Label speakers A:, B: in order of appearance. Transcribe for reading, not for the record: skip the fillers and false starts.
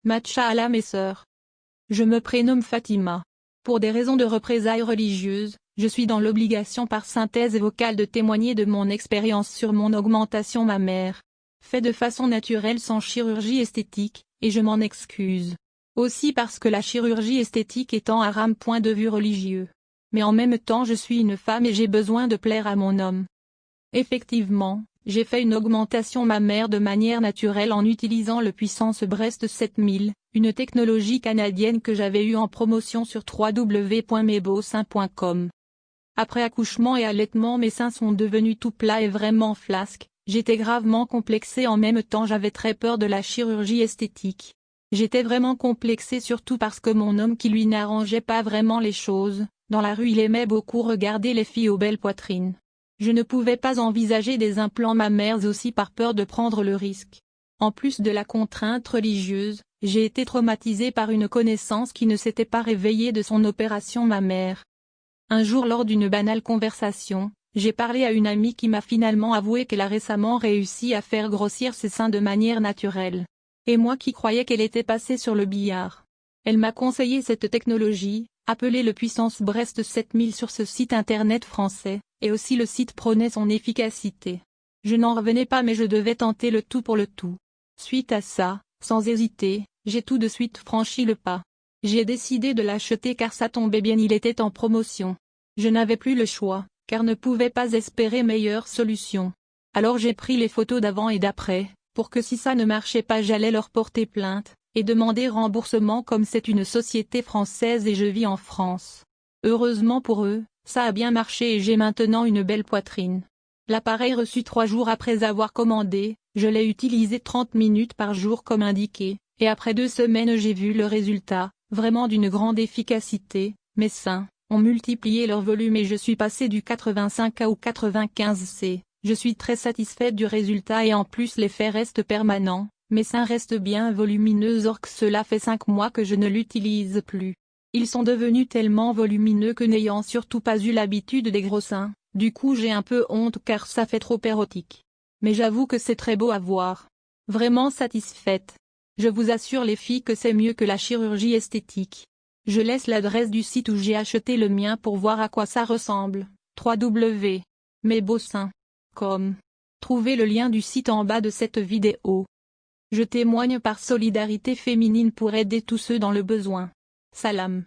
A: Matcha mes sœurs. Je me prénomme Fatima. Pour des raisons de représailles religieuses, je suis dans l'obligation par synthèse vocale de témoigner de mon expérience sur mon augmentation mammaire. Fait de façon naturelle sans chirurgie esthétique, et je m'en excuse. Aussi parce que la chirurgie esthétique étant haram point de vue religieux. Mais en même temps je suis une femme et j'ai besoin de plaire à mon homme. Effectivement, j'ai fait une augmentation mammaire de manière naturelle en utilisant le Puissance Breast 7000, une technologie canadienne que j'avais eue en promotion sur www.mesbeauseins.com. Après accouchement et allaitement mes seins sont devenus tout plats et vraiment flasques, j'étais gravement complexée en même temps j'avais très peur de la chirurgie esthétique. J'étais vraiment complexée surtout parce que mon homme qui lui n'arrangeait pas vraiment les choses, dans la rue il aimait beaucoup regarder les filles aux belles poitrines. Je ne pouvais pas envisager des implants mammaires aussi par peur de prendre le risque. En plus de la contrainte religieuse, j'ai été traumatisée par une connaissance qui ne s'était pas réveillée de son opération mammaire. Un jour lors d'une banale conversation, j'ai parlé à une amie qui m'a finalement avoué qu'elle a récemment réussi à faire grossir ses seins de manière naturelle. Et moi qui croyais qu'elle était passée sur le billard. Elle m'a conseillé cette technologie, appelée le Puissance Breast 7000 sur ce site internet français, et aussi le site prônait son efficacité. Je n'en revenais pas mais je devais tenter le tout pour le tout. Suite à ça, sans hésiter, j'ai tout de suite franchi le pas. J'ai décidé de l'acheter car ça tombait bien il était en promotion. Je n'avais plus le choix, car ne pouvais pas espérer meilleure solution. Alors j'ai pris les photos d'avant et d'après, pour que si ça ne marchait pas j'allais leur porter plainte, et demander remboursement comme c'est une société française et je vis en France. Heureusement pour eux, ça a bien marché et j'ai maintenant une belle poitrine. L'appareil reçu 3 jours après avoir commandé, je l'ai utilisé 30 minutes par jour comme indiqué, et après 2 semaines j'ai vu le résultat, vraiment d'une grande efficacité, mes seins ont multiplié leur volume et je suis passé du 85A au 95C, je suis très satisfaite du résultat et en plus l'effet reste permanent, mes seins restent bien volumineux or que cela fait 5 mois que je ne l'utilise plus. Ils sont devenus tellement volumineux que n'ayant surtout pas eu l'habitude des gros seins, du coup j'ai un peu honte car ça fait trop érotique. Mais j'avoue que c'est très beau à voir. Vraiment satisfaite. Je vous assure les filles que c'est mieux que la chirurgie esthétique. Je laisse l'adresse du site où j'ai acheté le mien pour voir à quoi ça ressemble. www.mesbeauseins.com. Trouvez le lien du site en bas de cette vidéo. Je témoigne par solidarité féminine pour aider tous ceux dans le besoin. Salam.